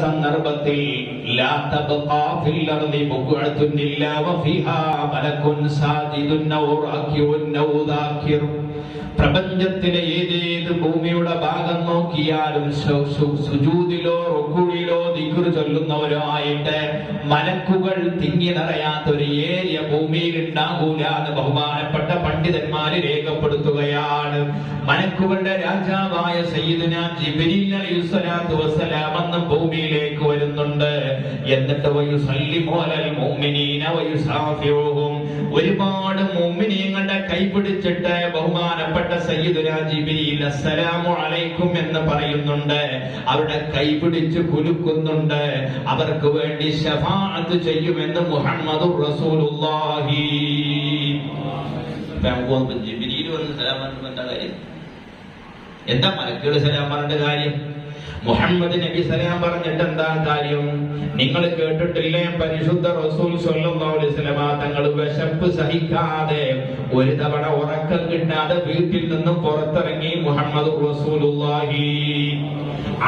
സന്ദർഭത്തിൽ ലാ തബ്ഖാ ഫിൽ അർളി ബുഖഅത്തുൻ ഇല്ലാ വഫീഹാ മലകുൻ സാജിദുൻ ഔ റാകിഉൻ ഔ ദാകിർ. പ്രപഞ്ചത്തിലെ ഏതേത് ഭൂമിയുടെ ഭാഗം നോക്കിയാലും സുജൂദിലോ റുക്കൂഇലോ ദിക്ർ ചൊല്ലുന്നവരോ ആയിട്ട് മലക്കുകൾ തിങ്ങി നിറയാത്ത ഒരു ഏരിയ ഭൂമിയിൽ ഉണ്ടാകൂല എന്ന് ബഹുമാനപ്പെട്ട പണ്ഡിതന്മാര് രേഖപ്പെടുത്തുകയാണ്. മലക്കുകളുടെ രാജാവായ സയ്യിദുനാ ജിബ്രീൽ അലൈഹിസ്സലാത്തു വസ്സലാം അന്ന് ഭൂമിയിലേക്ക് വരുന്നുണ്ട്. എന്നിട്ട് വയുസല്ലിമു അലൽ മുഅ്മിനീന വയുസാഫിഉഹും, ഒരുപാട് മുഅ്മിനീങ്ങളുടെ കൈ പിടിച്ചിട്ട് ബഹുമാനപ്പെട്ട സയ്യിദുനാ ജിബ്രീൽ അസ്സലാമു അലൈക്കും എന്ന് പറയുന്നുണ്ട്. അവരുടെ കൈ പിടിച്ച് കുലുക്കുന്നുണ്ട്. അവർക്ക് വേണ്ടി ശഫാഅത്ത് ചെയ്യുമെന്ന് മുഹമ്മദുർ റസൂലുള്ളാഹി. ജിബ്രീൽ വന്ന് സലാം പറഞ്ഞിട്ട് എന്താ കാര്യം? എന്താ മലക്കുകൾ സലാം പറഞ്ഞ കാര്യം? മുഹമ്മദ് നബി സലാം പറഞ്ഞിട്ട് എന്താ കാര്യം? നിങ്ങൾ കേട്ടിട്ടില്ലേ പരിശുദ്ധ റസൂൽ സ്വല്ലല്ലാഹു അലൈഹി വസല്ലം തങ്ങൾ വിശപ്പ് സഹിക്കാതെ ഒരു തവണ ഉറക്കം കിട്ടാതെ വീട്ടിൽ നിന്നും പുറത്തിറങ്ങി മുഹമ്മദ് റസൂലുള്ളാഹി.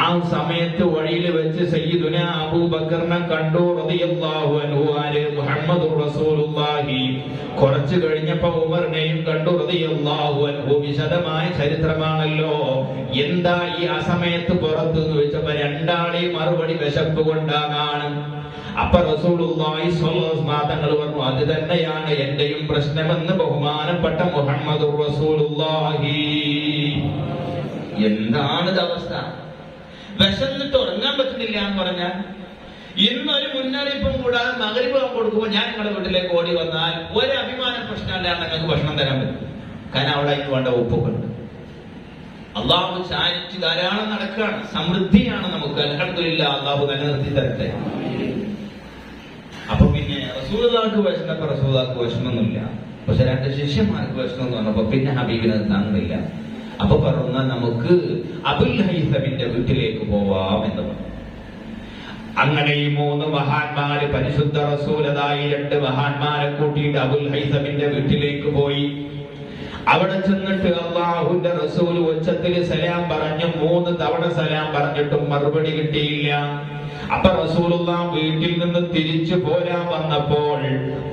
ആ സമയത്ത് വഴിയിൽ വെച്ച് സയ്യിദുനാ അബൂബക്കറിനെ കണ്ടു റളിയല്ലാഹു അൻഹു. ആര്? മുഹമ്മദ് റസൂലുള്ളാഹി. കുറച്ചു കഴിഞ്ഞപ്പോ ഉമറിനെയും കണ്ടു റളിയല്ലാഹു അൻഹു. വിശദമായ ചരിത്രമാണല്ലോ. എന്താ ഈ ആ സമയത്ത് പുറത്തു എന്ന് വെച്ചപ്പോ രണ്ടാളെയും മറുപടി വിശപ്പ് കൊണ്ടാണ്. അപ്പൊ റസൂലുള്ളാഹി സ്വല്ലല്ലാഹു അലൈഹി വസല്ലം തങ്ങൾ പറഞ്ഞു, അത് തന്നെയാണ് എന്റെയും പ്രശ്നമെന്ന് ബഹുമാനപ്പെട്ട മുഹമ്മദ് റസൂലുള്ളാഹി. എന്താണ് അവസ്ഥ? വിശന്നിട്ട് ഉറങ്ങാൻ പറ്റുന്നില്ല എന്ന് പറഞ്ഞാൽ ഇന്നൊരു മുന്നറിയിപ്പും കൂടാതെ മഗ്‌രിബ് കൊടുക്കുമ്പോൾ ഞാൻ നിങ്ങളുടെ വീട്ടിലേക്ക് ഓടി വന്നാൽ ഒരു അഭിമാന പ്രശ്നമില്ലാതെ നിങ്ങൾക്ക് ഭക്ഷണം തരാൻ പറ്റും. കാരണം അവിടെ അതിന് വേണ്ട ഉപ്പൊക്കെ ഉണ്ട്. അള്ളാഹു ചാരിച്ച് ധാരാളം നടക്കുകയാണ്. സമൃദ്ധിയാണ് നമുക്ക്. അൽഹംദുലില്ലാഹ്, അള്ളാഹു നിലനിർത്തി തരട്ടെ. അപ്പൊ പിന്നെ റസൂലുള്ളാഹിക്ക് വിശന്നപ്പോ റസൂലുള്ളാഹിക്ക് വിശന്നൊന്നുമില്ല. പക്ഷെ രണ്ട് ശിഷ്യന്മാർക്ക് വിശന്നു എന്ന് പറഞ്ഞപ്പോ പിന്നെ ഹബീബിന് താങ്ങുന്നില്ല. അപ്പൊ പറഞ്ഞ നമുക്ക് അബുൽ ഹൈസമിന്റെ വീട്ടിലേക്ക് പോവാം എന്ന് പറഞ്ഞു. അങ്ങനെ ഈ മൂന്ന് മഹാന്മാര് പരിശുദ്ധ റസൂലതായി രണ്ട് മഹാന്മാരെ കൂട്ടിയിട്ട് അബുൽ ഹൈസമിന്റെ വീട്ടിലേക്ക് പോയി. അവിടെ ചെന്നിട്ട് അല്ലാഹുവിന്റെ റസൂൽ ഉച്ചത്തിൽ സലാം പറഞ്ഞു. 3 തവണ സലാം പറഞ്ഞിട്ടും മറുപടി കിട്ടിയില്ല. അപ്പൊ റസൂലുള്ളാഹി വീട്ടിൽ നിന്ന് തിരിച്ചു പോരാൻ വന്നപ്പോൾ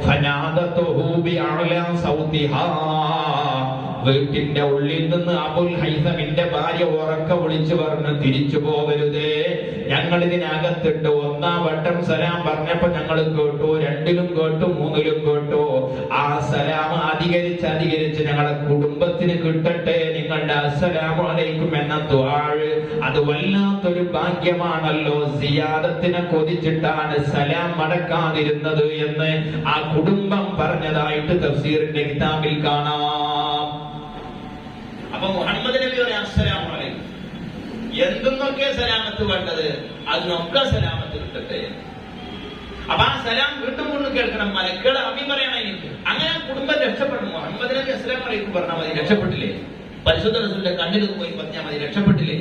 ഫനാദതുഹു ബിഅഅലാ സൗതിഹാ, വീട്ടിന്റെ ഉള്ളിൽ നിന്ന് അബുൽ ഹൈസമിന്റെ ഭാര്യ ഉറക്കെ വിളിച്ചു പറഞ്ഞു, തിരിച്ചു പോകരുതേ, ഞങ്ങൾ ഇതിനകത്തിട്ട് 1-ാം വട്ടം സലാം പറഞ്ഞപ്പോ ഞങ്ങൾ കേട്ടു, 2-ലും കേട്ടു, 3-ലും കേട്ടു. ആ സലാം അധികരിച്ച് ഞങ്ങളുടെ കുടുംബത്തിന് കിട്ടട്ടെ നിങ്ങളുടെ അസ്സലാമു അലൈക്കും എന്ന ദുആ. അത് വല്ലാത്തൊരു ഭാഗ്യമാണല്ലോ. സിയാദത്തിനെ കൊതിച്ചിട്ടാണ് സലാം മടക്കാതിരുന്നത് എന്ന് ആ കുടുംബം പറഞ്ഞതായിട്ട് തഫ്സീറിന്റെ കിതാബിൽ കാണാം. അപ്പൊ മുഹമ്മദ് നബി പറയാം അസ്സലാമു അലൈക്കും. എന്തെന്നൊക്കെ സലാമത്ത് വേണ്ടത് അതിനൊക്കെ സലാമത്ത് കിട്ടട്ടെ. അപ്പൊ ആ സലാം വീണ്ടും വീണ്ടും കേൾക്കണം. മലക്കുകളെ അഭി പറയണം എനിക്ക്. അങ്ങനെ കുടുംബം രക്ഷപ്പെടണം. മുഹമ്മദ് നബി അസ്സലാമു അലൈക്കും പറഞ്ഞാൽ മതി, രക്ഷപ്പെട്ടില്ലേ? പരിശുദ്ധ റസൂലിന്റെ കണ്ണിൽ പോയി പറഞ്ഞാൽ മതി, രക്ഷപ്പെട്ടില്ലേ?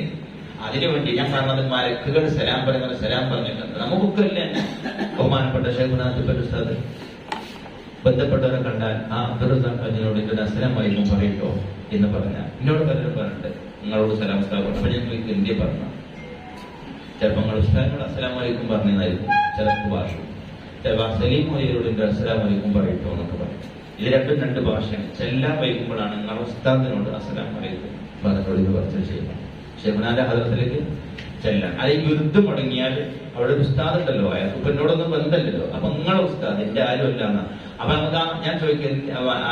അതിനുവേണ്ടി ഞാൻ പറഞ്ഞത് മലക്കുകൾ സലാം പറയുന്നത് സലാം പറഞ്ഞിട്ടുണ്ട്. നമുക്കൊക്കെ ഇല്ലേ ബഹുമാനപ്പെട്ട ശൈഖുനാഥ് ഉസ്താദ് ബന്ധപ്പെട്ടവരെ കണ്ടാൽ ആ അബ്ദുറസാഖിനോട് ഇതിന്റെ അസ്സലാം വലൈക്കും പറയട്ടോ എന്ന് പറഞ്ഞാൽ എന്നോട് പലരും പറഞ്ഞിട്ട് നിങ്ങളോട് സലാം സ്ഥാപനം. അപ്പൊ ഞാൻ ചോദിക്കും ഇന്ത്യ പറഞ്ഞ ചിലപ്പോൾ നിങ്ങൾ ഉസ്താദിനോട് അസ്സലാം വലൈക്കും പറഞ്ഞതായിരിക്കും ചിലർക്ക് ഭാഷ. ചിലപ്പോൾ സലീം മൊയ്യരോട് എന്റെ അസ്സലാം വലൈക്കും പറയട്ടോ എന്നൊക്കെ പറയും. ഇത് രണ്ടും 2 ഭാഷയാണ്. ചെല്ലാൻ വൈകുമ്പോഴാണ് നിങ്ങൾ ഉസ്താദിനോട് അസ്സലാം വലൈക്കും പറഞ്ഞോട് ഇത് കുറച്ച് ചെയ്യണം. ഷെഹ്നാന്റെ ഹദറത്തിലേക്ക് ചെല്ലാൻ. അത് ഈ യുദ്ധം മുടങ്ങിയാൽ അവിടെ ഒരു ഉസ്താദ് ഉണ്ടല്ലോ, അയാൾക്ക് ഇപ്പൊ എന്നോടൊന്നും ബന്ധമില്ലല്ലോ. അപ്പൊ നിങ്ങളെ ഉസ്താദ് എന്റെ ആരും അല്ല എന്നാ. അപ്പൊ നമുക്ക് ഞാൻ ചോദിക്കാം,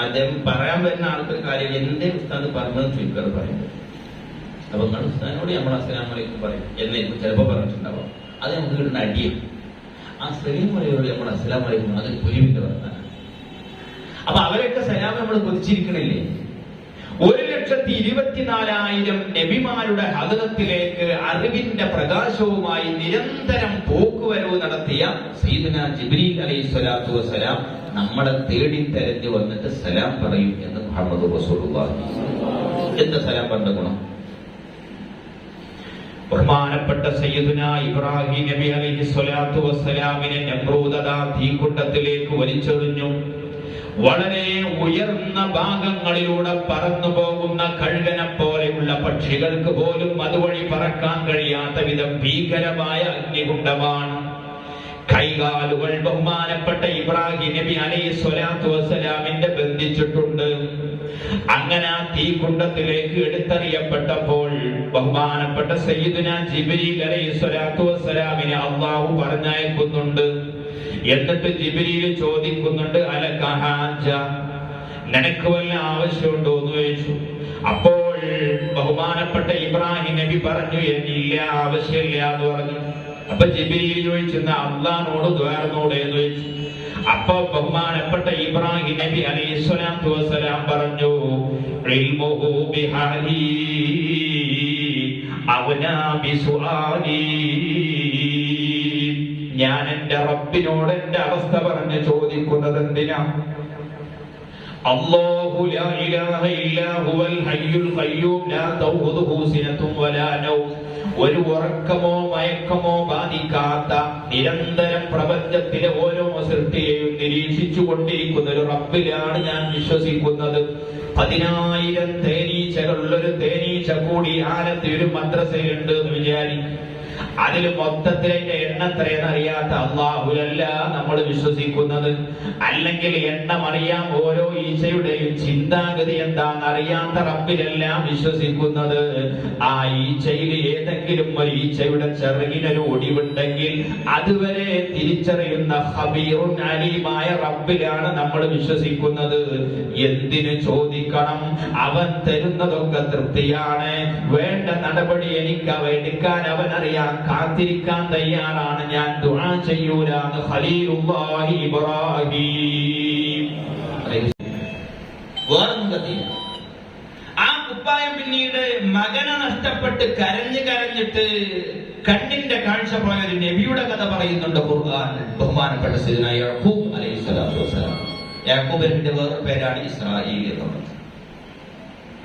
അദ്ദേഹം പറയാൻ വരുന്ന ആൾക്കൊരു കാര്യം എന്റെ ഉസ്താദ് പറഞ്ഞതെന്ന് ചോദിക്കാറ് പറയുന്നത്. അപ്പൊ നിങ്ങൾ ഉസ്താദിനോട് നമ്മൾ അസ്സലാമു അലൈക്കും പറയും എന്നായിരിക്കും ചിലപ്പോ പറഞ്ഞിട്ടുണ്ടാവും. അത് നമുക്ക് കിട്ടുന്ന അടിയും. ആ സലീം മൊഴിയോട് നമ്മൾ അസ്സലാമു അലൈക്കും അതൊരു പുലിവിന്റെ വർത്താനം. അപ്പൊ അവരൊക്കെ സലാം നമ്മൾ കൊതിച്ചിരിക്കണില്ലേ? 1,24,000 നബിമാരുടെ ഹദറത്തിലേക്ക് അറിവിന്റെ പ്രകാശവുമായി നിരന്തരം പോക്കുവരവ് നടത്തിയ സയ്യിദുനാ ജിബ്രീൽ അലൈഹിസ്സലാത്തു വസ്സലാം നമ്മളെ തേടി തെരഞ്ഞു വന്നിട്ട് സലാം പറയും എന്ന് മുഹമ്മദ് റസൂലുള്ളാഹി. എന്താ സലാം പറഞ്ഞ ഗുണം? ബഹുമാനപ്പെട്ട സയ്യിദുനാ ഇബ്രാഹിം നബി അലൈഹിസ്സലാത്തു വസ്സലാമിനെ നമ്രൂദ് തീക്കുണ്ടത്തിലേക്ക് വലിച്ചെറിഞ്ഞു. വളരെ ഉയർന്ന ഭാഗങ്ങളിലൂടെ പറന്നു പോകുന്ന കഴുകനെ പോലെയുള്ള പക്ഷികൾക്ക് പോലും അതുവഴി പറക്കാൻ കഴിയാത്ത വിധം ഭീകരമായ അഗ്നികുണ്ഡമാണ്. കൈകാലുകൾ ബഹുമാനപ്പെട്ട ഇബ്രാഹിം നബി അലൈഹി സ്വലാത്തു വസ്സലാമിന്റെ ബന്ധിച്ചിട്ടുണ്ട്. അങ്ങനെ ആ തീകുണ്ഡത്തിലേക്ക് എടുത്തെറിയപ്പെട്ടപ്പോൾ ബഹുമാനപ്പെട്ട സയ്യിദുനാ ജിബ്രീൽ അലൈഹി സ്വലാത്തു വസ്സലാമിനെ അല്ലാഹു പറഞ്ഞയക്കുന്നുണ്ട്. എന്നിട്ട് ജിബ്രീൽ ചോദിക്കുന്നുണ്ട്, അലക ഹാജ, നിനക്ക് വല്ല ആവശ്യമുണ്ടോ എന്ന് ചോദിച്ചു. അപ്പോൾ ബഹുമാനപ്പെട്ട ഇബ്രാഹിം നബി പറഞ്ഞു, ഇല്ല, ആവശ്യമില്ല എന്ന് പറഞ്ഞു. അപ്പൊ ജിബ്രീൽ ചോദിച്ചെന്ന അള്ളാഹുവോട് ദ്വാരനോട് എന്ന് ചോദിച്ചു. അപ്പൊ ബഹുമാനപ്പെട്ട ഇബ്രാഹിം നബി അലൈഹി സ്വലാത്തു വസ്സലാം പറഞ്ഞു, ഇൽമുഹു ബിഹാലി അവനാ ബിസുആലി, ഞാൻ എന്റെ റബ്ബിനോട് എന്റെ അവസ്ഥ പറഞ്ഞ് ചോദിക്കുന്നത് എന്തിനാ? അല്ലാഹു ലാ ഇലാഹ ഇല്ലാ ഹുവൽ ഹയ്യുൽ ഖയ്യൂം ലാ തൗഖുദുഹു സിനത്തും വലാ നൗം, ഒരു ഉറക്കമോ മയക്കമോ ബാധിക്കാത്ത നിരന്തരം പ്രപഞ്ചത്തിലെ ഓരോ സൃഷ്ടിയെയും നിരീക്ഷിച്ചു കൊണ്ടിരിക്കുന്ന ഒരു റബ്ബിലാണ് ഞാൻ വിശ്വസിക്കുന്നത്. 10,000 തേനീച്ചകളുള്ളൊരു തേനീച്ച കൂടി ആലത്തി ഒരു മദ്രസയിലുണ്ട് എന്ന് വിചാരിക്കും. അതിൽ മൊത്തത്തിൽ അതിന്റെ എണ്ണം എത്രയെന്ന് അറിയാത്ത അല്ലാഹുലല്ല നമ്മൾ വിശ്വസിക്കുന്നത്. അല്ലെങ്കിൽ എണ്ണം അറിയാൻ ഓരോ ഈച്ചയുടെയും ചിന്താഗതി എന്താണെന്ന് അറിയാത്ത റബ്ബിലെല്ലാം വിശ്വസിക്കുന്നത്. ആ ഈച്ചയിൽ ഏതെങ്കിലും ഒരു ഈച്ചയുടെ ചെറുകിനൊരു ഒടിവുണ്ടെങ്കിൽ അതുവരെ തിരിച്ചറിയുന്ന ഖബീറുൻ അലീമായ റബ്ബിലാണ് നമ്മൾ വിശ്വസിക്കുന്നത്. എന്തിനു ചോദിക്കണം? അവൻ തരുന്നതൊക്കെ തൃപ്തിയാണ്. വേണ്ട നടപടി എനിക്ക് എടുക്കാൻ അവൻ അറിയാം. കാത്തിരിക്കാൻ തയ്യാറാണ്. ഞാൻ ദുആ ചെയ്യൂലാന്ന് ഖലീലുല്ലാഹി ഇബ്രാഹിം. വേറൊന്നും കത്തിയില്ല. ആ കുപ്പായം പിന്നീട് മകനെ നഷ്ടപ്പെട്ട് കരഞ്ഞിട്ട് കണ്ണിന്റെ കാഴ്ച പോയ ഒരു നബിയുടെ കഥ പറയുന്നുണ്ട് ഖുർആൻ. ബഹുമാനപ്പെട്ട സയ്യിദുനാ യാഖൂബ് അലൈഹി സ്വലാത്തു വസ്സലാം. യാഖൂബിന്റെ വേറെ പേരാണ് ഇസ്രായീൽ എന്നുള്ളത്.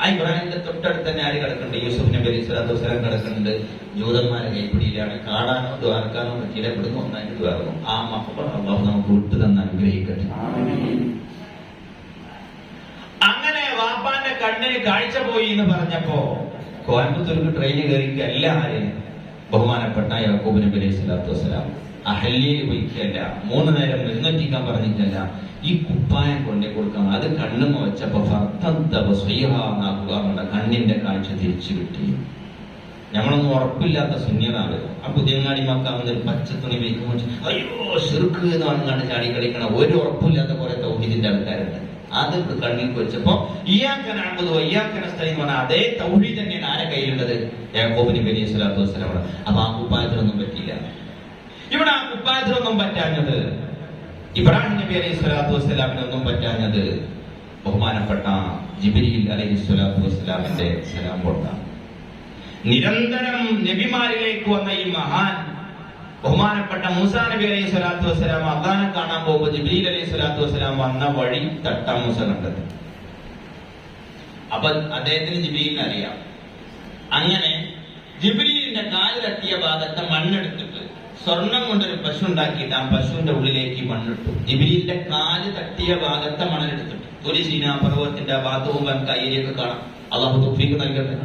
ആ ഇബ്രാഹിമിന്റെ തൊട്ടടുത്ത് തന്നെ ആര് കിടക്കുന്നുണ്ട്? യൂസുഫ് നബി അലൈഹി സ്വലാത്തു വസ്സലാം കിടക്കുന്നുണ്ട്. ജൂതന്മാരെ കൈപ്പിടിയിലാണ്. കാണാനോ ദ്വാരക്കാനോ പറ്റിയില്ല. ഇവിടുന്ന് ഒന്നായിട്ട് ദ്വാരന്നു. ആ മക്കൾ അല്ലാഹു നമുക്ക് വിട്ടു തന്ന് അനുഗ്രഹിക്കട്ടെ. അങ്ങനെ വാപ്പാന്റെ കണ്ണിന് കാഴ്ച പോയി എന്ന് പറഞ്ഞപ്പോ കോയമ്പത്തൂർക്ക് ട്രെയിന് കയറിക്ക് എല്ലാവരെയും ബഹുമാനപ്പെട്ട യാക്കൂബ് നബി അലൈഹി സ്വലാത്തു വസ്സലാം അഹല്യയിൽ പോയിക്കല്ല, 3 നേരം നിർന്നറ്റിക്കാൻ പറഞ്ഞിട്ടല്ല, ഈ കുപ്പായം കൊണ്ടേ കൊടുക്കാം. അത് കണ്ണുമ വെച്ചപ്പോ കണ്ണിന്റെ കാഴ്ച തിരിച്ചു കിട്ടി. ഞങ്ങളൊന്നും ഉറപ്പില്ലാത്ത സുന്യതാണ്. ആ പുതിയങ്ങാടി മക്കാവുന്ന പച്ച തുണി വയ്ക്കുമ്പോൾ അയ്യോ ശിർക്ക് എന്ന് പറഞ്ഞാണ് ചാടി കളിക്കണ. ഒരു ഉറപ്പില്ലാത്ത കുറെ തൗഹീദിന്റെ ആൾക്കാരുണ്ട്. അത് കണ്ണിൽ വെച്ചപ്പോ ഇയ്യാക നഅ്ബുദു വഇയ്യാക നസ്തഈൻ എന്ന് പറഞ്ഞ അതേ തൗഹീദ് തന്നെയാണ് ആരെ കയ്യിലുള്ളത്? യാക്കൂബ് നബി അലൈഹി സ്വലാത്തു വസ്സലാം. അപ്പൊ ആ കുപ്പായത്തിനൊന്നും പറ്റിയില്ല. ഇവിടെ ആ കുപ്പായത്തിനൊന്നും പറ്റാഞ്ഞത്, ഇബ്രാഹിം നബി അലൈഹി സ്വലാത്തു വസ്സലാമിനൊന്നും പറ്റാഞ്ഞത് ബഹുമാനപ്പെട്ട ജിബ്രീൽ അലൈഹി സ്വലാത്തു വസ്സലാമിന്റെ സലാം കൊണ്ടാണ്. നിരന്തരം നബിമാരിലേക്ക് വന്ന ഈ മഹാൻ ബഹുമാനപ്പെട്ട മൂസാ നബി അലൈഹി സ്വലാത്തു വസ്സലാം അള്ളാഹനെ കാണാൻ പോകുമ്പോൾ ജിബ്രീൽ അലൈഹി സ്വലാത്തു വസ്സലാം വന്ന വഴി തട്ടാ മൂസ കണ്ടത്. അപ്പൊ അദ്ദേഹത്തിന് ജിബ്രീലിനെ അറിയാം. അങ്ങനെ ജിബ്രീലിന്റെ കാല് തട്ടിയ ഭാഗത്തെ മണ്ണെടുത്തിട്ട് സ്വർണം കൊണ്ടൊരു പശു ഉണ്ടാക്കിയിട്ട് ആ പശുവിന്റെ ഉള്ളിലേക്ക് മണ്ണിട്ടു. ജിബ്രീലിന്റെ കാല് തട്ടിയ ഭാഗത്തെ മണ്ണെടുത്തിട്ട് ഒരു സീനാ പർവ്വതത്തിന്റെ ഭാഗവും കയ്യിലേക്ക് കാണാം. അള്ളാഹു തൗഫീഖ് നൽകട്ടെ.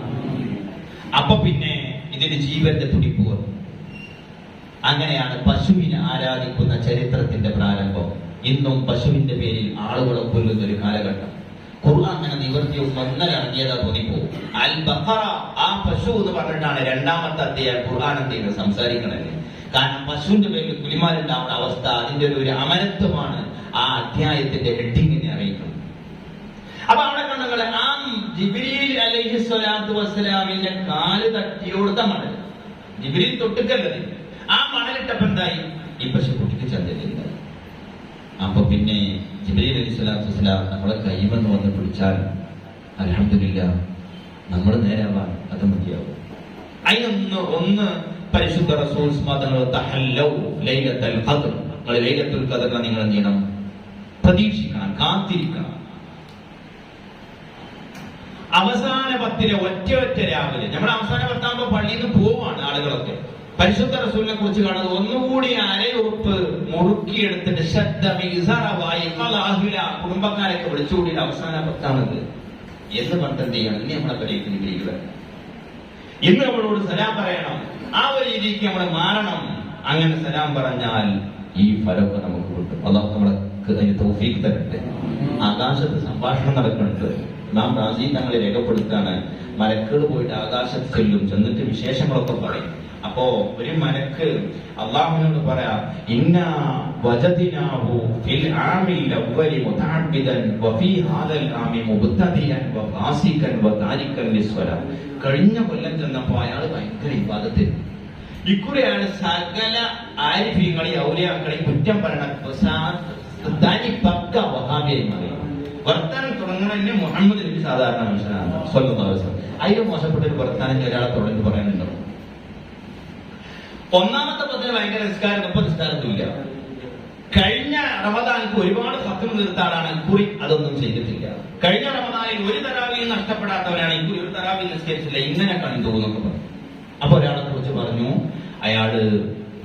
അപ്പൊ പിന്നെ ഇതിന് ജീവന്റെ തുടിപ്പ് വന്നു. അങ്ങനെയാണ് പശുവിനെ ആരാധിക്കുന്ന ചരിത്രത്തിന്റെ പ്രാരംഭം. ഇന്നും പശുവിന്റെ പേരിൽ ആളുകളെ കൊല്ലുന്ന ഒരു കാലഘട്ടം. ഖുർആൻ അങ്ങനെ നിവർത്തിയും ഒന്നരടങ്ങിയതാ തോന്നിപ്പോകും. അൽ ബഖറ, ആ പശു എന്ന് പറഞ്ഞിട്ടാണ് 2ാമത്തെ അധ്യായം ഖുർആൻ എന്തെങ്കിലും സംസാരിക്കണല്ലേ. കാരണം പശുവിന്റെ പേരിൽ കുലിമാരുണ്ടാവുന്ന അവസ്ഥ, അതിന്റെ ഒരു അമരത്വമാണ് ആ അധ്യായത്തിന്റെ ഹെഡിങ്ങിനെ അറിയിക്കുന്നത്. അപ്പൊ അവിടെ കണ്ടങ്ങളെ ആ ജിബ്രീൽ അലൈഹി സ്വലാത്തു വസ്സലാമിന്റെ കാല് തട്ടിയോടുത്ത മണൽ, ജിബ്രീൽ തൊട്ടുക്കല്ലത്, ആ മണലിട്ടപ്പോ എന്തായി? ഈ പശുക്കുട്ടിക്ക് ചന്തയില്ല. അപ്പൊ പിന്നെ ജിബ്രീൽ അലൈഹി സ്വലാത്തു വസ്സലാം നമ്മളെ കൈമെന്ന് വന്ന് പിടിച്ചാൽ അൽഹംദുലില്ലാ നമ്മൾ നേരാവാൻ അത് മതിയാവും. അതിനൊന്ന് പരിശുദ്ധ റസൂൽ ലൈലത്തുൽ ഖദ്ർ, ലൈലത്തുൽ ഖദ്ർ നിങ്ങൾ എന്ത് ചെയ്യണം? പ്രതീക്ഷിക്കണം, കാത്തിരിക്കണം. അവസാന 10 ഒറ്റ രാവിലെ, നമ്മൾ അവസാന 10 പള്ളിയിൽ നിന്ന് പോവാണ് ആളുകളൊക്കെ. പരിശുദ്ധ റസൂലിനെ കുറിച്ച് കാണുന്നത് ഒന്നുകൂടി അരയുറുപ്പ് മുറുക്കിയെടുത്തിട്ട് കുടുംബക്കാരൊക്കെ വിളിച്ചുകൂടിയ അവസാന പത്താണത് എന്ന് പറഞ്ഞിട്ട് എന്ത് ചെയ്യണം? ഇനി നമ്മളെ പരിക്ക് നിഗ്രഹിക്കുക, ഇന്ന് നമ്മളോട് സലാം പറയണം, ആ ഒരു രീതിക്ക് നമ്മൾ മാറണം. അങ്ങനെ സലാം പറഞ്ഞാൽ ഈ ഫലമൊക്കെ നമുക്ക് കിട്ടും. അല്ലാഹു നമ്മൾക്ക് അതിന് തൗഫീഖ് തരട്ടെ. ആകാശത്ത് സംഭാഷണം നടക്കുന്നുണ്ട്. നാം റാസി തങ്ങളെ രേഖപ്പെടുത്താണ്, മലക്കുകൾ പോയിട്ട് ആകാശത്ത് ചെന്നിട്ട് വിശേഷങ്ങളൊക്കെ പറയും. അപ്പോ ഒരു മലക്ക് അള്ളാഹുവിനോട് പറയാ, ഇന്നാ വജദിനാഹു ഫിൽ ആമിൽ അവ്വലി മുതഅബ്ബിദൻ വഫീ ഹാദൽ ആമി മുബ്തദിയൻ വഫാസികൻ വതാരികൻ ലിസ്വലാ. കഴിഞ്ഞ കൊല്ലം ചെന്നപ്പോ അയാൾ ഭയങ്കര ഇബാദത്തിൽ, ഇക്കുറി അയാൾ സകല ആരിഫീങ്ങളെയും ഔലിയാക്കളെയും കുറ്റം പറയണ തനി പക്ക വഹാബിയായി മാറി. വർത്താനം തുടങ്ങണതിന് മുഹമ്മദ് നബി സാധാരണ മനുഷ്യനാണ് സ്വല്ലല്ലാഹു അലൈഹി വസല്ലം. അതിന് മോശപ്പെട്ട ഒരു വർത്താനം ഒരാളെ തുടങ്ങി പറയാനുണ്ടോ? ഒന്നാമത്തെ പത്തിന് ഭയങ്കര നിസ്കാരം, ഇപ്പൊ നിസ്കാരത്തില്ല. കഴിഞ്ഞ റമദാനിക്ക് ഒരുപാട് സത്യം തീർത്ത ആളാണ്, ഇക്കുറി അതൊന്നും ചെയ്തിട്ടില്ല. കഴിഞ്ഞ റമദാനിൽ ഒരു തറാവിയും നഷ്ടപ്പെടാത്തവരാണ്, ഇക്കുറി ഒരു തറാവിയും നിസ്കരിച്ചില്ല. ഇങ്ങനെ കണ്ടു എന്നൊക്കെ പറഞ്ഞു. അപ്പൊ ഒരാളെ കുറിച്ച് പറഞ്ഞു, അയാള്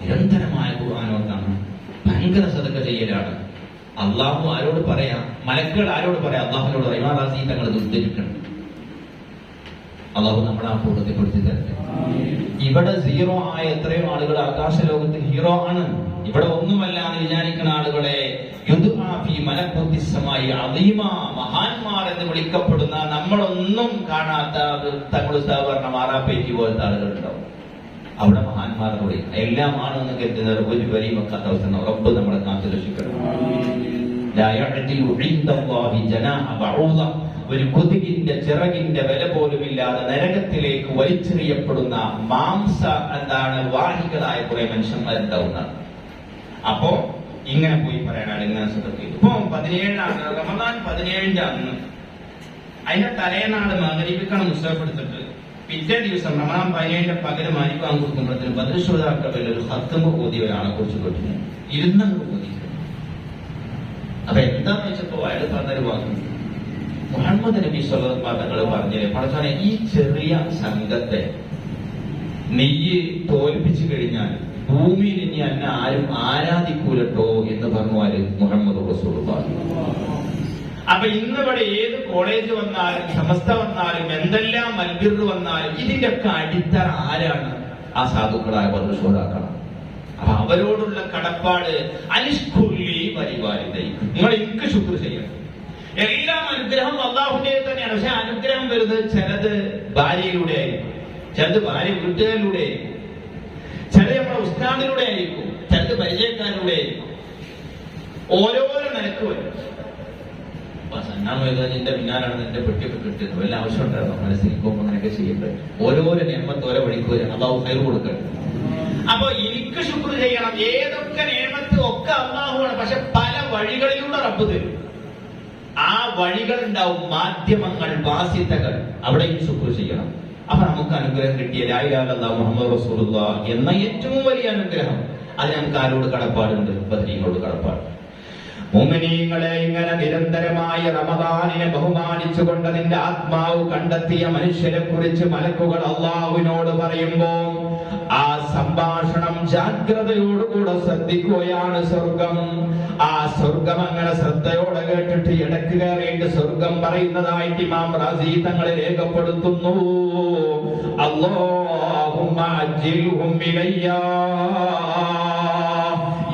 നിരന്തരമായ ഖുർആനോത്താണ്, ഭയങ്കര സദഖ ചെയ്യലാണ്. അള്ളാഹു ആരോട് പറയാ? മലക്കുകൾ ആരോട് പറയാ? അള്ളാഹുവിനോട് പറയാം, റാസി തങ്ങൾ ഉദ്ധരിക്കണം. അള്ളാഹു നമ്മളെ ആ കൂട്ടത്തിൽ പെടുത്തി തരട്ടെ. ഇവിടെ സീറോ ആയ എത്രയോ ആളുകൾ ആകാശ ലോകത്തിൽ ഹീറോ ആണ്. ഇവിടെ ഒന്നുമല്ല എന്ന് വിചാരിക്കുന്ന ആളുകളെ മഹാന്മാർ എന്ന് വിളിക്കപ്പെടുന്ന, നമ്മളൊന്നും കാണാത്ത തങ്ങളുടെ സാധാരണ മാറാപ്പേറ്റി പോലത്തെ ആളുകൾ ഉണ്ടാവും. അവിടെ മഹാന്മാരുടെ വിളി എല്ലാം ആണെന്ന് കരുതുന്നത് ഒരു വരിയും വെക്കാത്ത അവസ്ഥ റബ്ബ് നമ്മളെ കാത്തു രക്ഷിക്കണം. ഒരു കൊതുകിന്റെ ചിറകിന്റെ വില പോലുമില്ലാതെ നരകത്തിലേക്ക് വലിച്ചെറിയപ്പെടുന്ന വാഹികളായ കുറെ മനുഷ്യന്മാരുണ്ടാവുന്നതാണ്. അപ്പോ ഇങ്ങനെ പോയി പറയാനാണ് ഇങ്ങനെ ശ്രദ്ധ. ഇപ്പൊ 17 റമദാൻ 17 അന്ന് അതിന്റെ തലേനാള് മഗ്‌രിബിക്കാണ് മുസ്തഫെടുത്തിട്ട് പിറ്റേ ദിവസം റമദാൻ 17 പകരം മാനിക്കാൻ കൊടുക്കുമ്പോഴത്തേന് ബദർശ്രോതാക്കളിൽ ഒരു ഹത്തമ്പ് ഓതി ഒരാളെ കുറിച്ച് കേട്ടിരുന്നു. ഇരുന്നങ്ങ് ഓതി. അപ്പൊ എന്താന്ന് വെച്ചപ്പോ അയാൾ പറഞ്ഞൊരു വാക്ക്, മുഹമ്മദ് നബി സ്വല്ലല്ലാഹു അലൈഹി വസല്ലം പറഞ്ഞില്ലേ, പടച്ചോനെ ഈ ചെറിയ സംഘത്തെ നെയ്യ് തോൽപ്പിച്ചു കഴിഞ്ഞാൽ ഭൂമിയിൽ ഇനി എന്നെ ആരും ആരാധിക്കൂലട്ടോ എന്ന് പറഞ്ഞാല് മുഹമ്മദ് റസൂലുള്ളാഹി. അപ്പൊ ഇന്നിവിടെ ഏത് കോളേജ് വന്നാലും സമസ്ത വന്നാലും എന്തെല്ലാം മൽബിർ വന്നാലും ഇതിന്റെ ഒക്കെ അടിത്തറ ആരാണ്? ആ സാധുക്കളായ ബദർശ്രോതാക്കളാണ്. അപ്പൊ അവരോടുള്ള കടപ്പാട് അനിഷ്കുല്ലി പരിപാലിതൈ, നിങ്ങൾ എനിക്ക് ശുക്ർ ചെയ്യണം. എല്ലാം അനുഗ്രഹം അല്ലാഹുവിന്റെ തന്നെയാണ്. പക്ഷെ അനുഗ്രഹം വരുന്നത് ചിലത് ഭാര്യയിലൂടെ ആയിരിക്കും, ചിലത് ഭാര്യ വീട്ടുകാരിലൂടെ ആയിരിക്കും, ചിലത് നമ്മുടെ ഉസ്താദിലൂടെ ആയിരിക്കും, ചിലത് പരിചയക്കാരിലൂടെ ആയിരിക്കും. ഓരോരോ നിലക്ക് വരും. സന്നാമേതന്റെ പിന്നാലാണ് എന്റെ പെട്ടിയൊക്കെ കിട്ടുന്നത്. വല്ല ആവശ്യം ഉണ്ടായിരുന്നു മനസ്സിലിപ്പോൾ അങ്ങനെയൊക്കെ ചെയ്യേണ്ടത്. ഓരോരോ നിയമത്ത് ഓരോ വഴിക്ക് വരും. അള്ളാഹു ഖൈർ കൊടുക്കട്ടെ. അപ്പൊ എനിക്ക് ശുക്ർ ചെയ്യണം. ഏതൊക്കെ നിയമത്ത് ഒക്കെ അള്ളാഹുവാണ്. പക്ഷെ പല വഴികളിലൂടെ റബ്ബ് തരും. ആ വഴികളുണ്ടാവും, മാധ്യമങ്ങൾ, ബാധ്യതകൾ, അവിടെയും ശുക്ർ ചെയ്യണം. അപ്പൊ നമുക്ക് അനുഗ്രഹം കിട്ടിയ ലാ ഇലാഹ ഇല്ലല്ലാഹ് മുഹമ്മദ് റസൂലുള്ളാഹ് എന്ന ഏറ്റവും വലിയ അനുഗ്രഹം, അത് നമുക്ക് ആരോട് കടപ്പാടുണ്ട്? ബദരീങ്ങളോട് കടപ്പാട്. മുഅ്മിനീങ്ങളെ, ഇങ്ങനെ നിരന്തരമായ റമദാനിനെ ബഹുമാനിച്ചുകൊണ്ട് നിന്റെ ആത്മാവ് കണ്ടെത്തിയ മനുഷ്യരെ കുറിച്ച് മലക്കുകൾ അല്ലാഹുവിനോട് പറയുമ്പോ ആ സംഭാഷണം ജാഗ്രതയോടുകൂടെ ശ്രദ്ധിക്കുകയാണ് സ്വർഗം. ആ സ്വർഗം അങ്ങനെ ശ്രദ്ധയോടെ കേട്ടിട്ട് ഇടക്ക് കയറിയിട്ട് സ്വർഗം പറയുന്നതായിട്ട് ഇമാം റാസി തങ്ങളെ രേഖപ്പെടുത്തുന്നു. അല്ലാഹുമ്മ അജ്ജിൽഹും ഇലയ്യാ,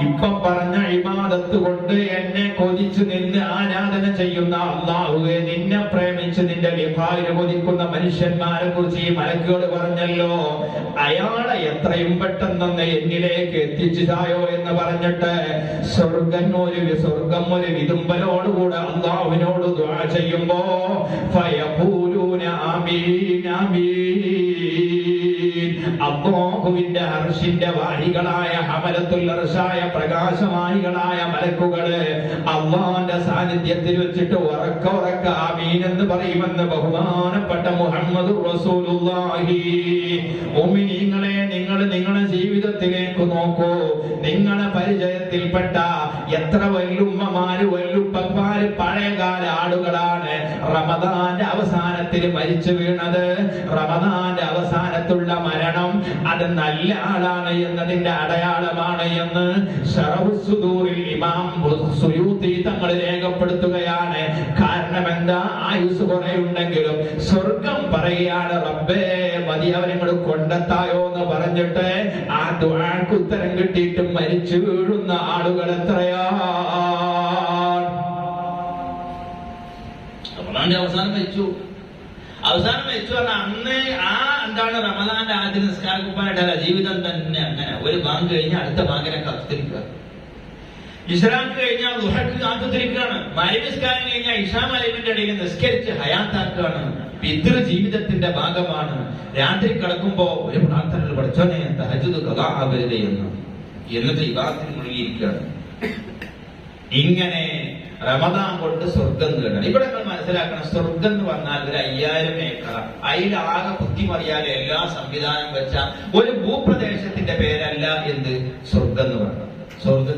ഇപ്പം പറഞ്ഞ ഇബാദത്ത് കൊണ്ട് എന്നെ കൊതിച്ചു നിന്ന് ആരാധന ചെയ്യുന്ന അല്ലാഹുവേ, നിന്നെ പ്രേമിച്ച് നിന്റെ ലിഖായിനെ കൊതിക്കുന്ന മനുഷ്യന്മാരെ കുറിച്ച് ഈ മലക്കുകൾ പറഞ്ഞല്ലോ, അയാളെ എത്രയും പെട്ടെന്ന് എന്നിലേക്ക് എത്തിച്ചതായോ എന്ന് പറഞ്ഞിട്ട് സ്വർഗം ഒരു വിതുമ്പലോടുകൂടെ അല്ലാഹുവിനോട് ദുആ ചെയ്യുമ്പോ ഫയഖൂലൂന ആമീൻ ആമീൻ. അല്ലാഹുവിന്റെ അർശിന്റെ വാഹികളായ ഹമലത്തുൽ അർശായ പ്രകാശവാഹികളായ മലക്കുകള് അല്ലാഹുവിന്റെ സാന്നിധ്യത്തിൽ വെച്ചിട്ട് ഉറക്ക ആമീൻ എന്ന് പറയുമെന്ന് ബഹുമാനപ്പെട്ട മുഹമ്മദ് റസൂലുള്ളാഹി. മുഅ്മിനീങ്ങളെ, നിങ്ങൾ നിങ്ങളുടെ ജീവിതം ജീവിതത്തിലേക്ക് നോക്കൂ. നിങ്ങളുടെ പരിചയത്തിൽപ്പെട്ട എത്ര വല്ലുമ്മമാര് വല്ലുപ്പന്മാര് പഴയകാല ആളുകളാണ് റമദാന്റെ അവസാനത്തിൽ മരിച്ചു വീണത്. റമദാന്റെ അവസാനത്തുള്ള മരണം അത് നല്ല ആളാണ് എന്നതിന്റെ അടയാളമാണ് എന്ന് ശറഹുസ്സുദൂറിൽ ഇമാം സുയൂത്തി തങ്ങൾ രേഖപ്പെടുത്തുകയാണ്. കാരണം എന്താ? ആയുസ് കുറെ ഉണ്ടെങ്കിലും സ്വർഗം പറയുകയാണ്, റബ്ബേ മതി അവനങ്ങൾ കൊണ്ടെത്തായോ എന്ന് പറഞ്ഞിട്ട് ആ ദുആക്ക് ഉത്തരം കിട്ടിയിട്ട് മരിച്ചു വീഴുന്ന ആളുകൾ എത്രയാണ്. റമദാന്റെ അവസാനം മരിച്ചു പറഞ്ഞാൽ അന്ന് ആ എന്താണ് റമദാന്റെ ആദ്യ നിസ്കാര കുപ്പായിട്ടല്ല, ജീവിതം തന്നെ അങ്ങനെ. ഒരു ബാങ്ക് കഴിഞ്ഞാൽ അടുത്ത ബാങ്കിനെ കാത്തിരിക്കുക, ഇസ്ലാം കഴിഞ്ഞാൽ ദുഹക്ക് കാത്തുതിരിക്കുകയാണ്, മഗ്‌രിബ് നിസ്കാരം കഴിഞ്ഞാൽ ഇശാ മഗ്‌രിബിന്റെ ഇടയിൽ നിസ്കരിച്ച് ഹയാത്താക്കുകയാണ്. പിതൃ ജീവിതത്തിന്റെ ഭാഗമാണ്. രാത്രി കിടക്കുമ്പോ ഒരു പ്രാർത്ഥനകൾ പഠിച്ചോനെ തഹജ്ജുദ് ഖളാ ആവരുതേ എന്നിട്ട് ഇബാദത്തിൽ മുഴുകിയിരിക്കുകയാണ്. ഇങ്ങനെ റമദാൻ കൊണ്ട് സ്വർഗം നേടണം. ഇവിടെ നമ്മൾ മനസ്സിലാക്കണം, സ്വർഗം എന്ന് പറഞ്ഞാൽ ഒരു 5000 ഏക്കർ, അതിലാകെ കുത്തിമറിയാതെ എല്ലാ സംവിധാനം വെച്ച ഒരു ഭൂപ്രദേശത്തിന്റെ പേരല്ല എന്ത് സ്വർഗം എന്ന് പറഞ്ഞത്. സ്വർഗത്തിൽ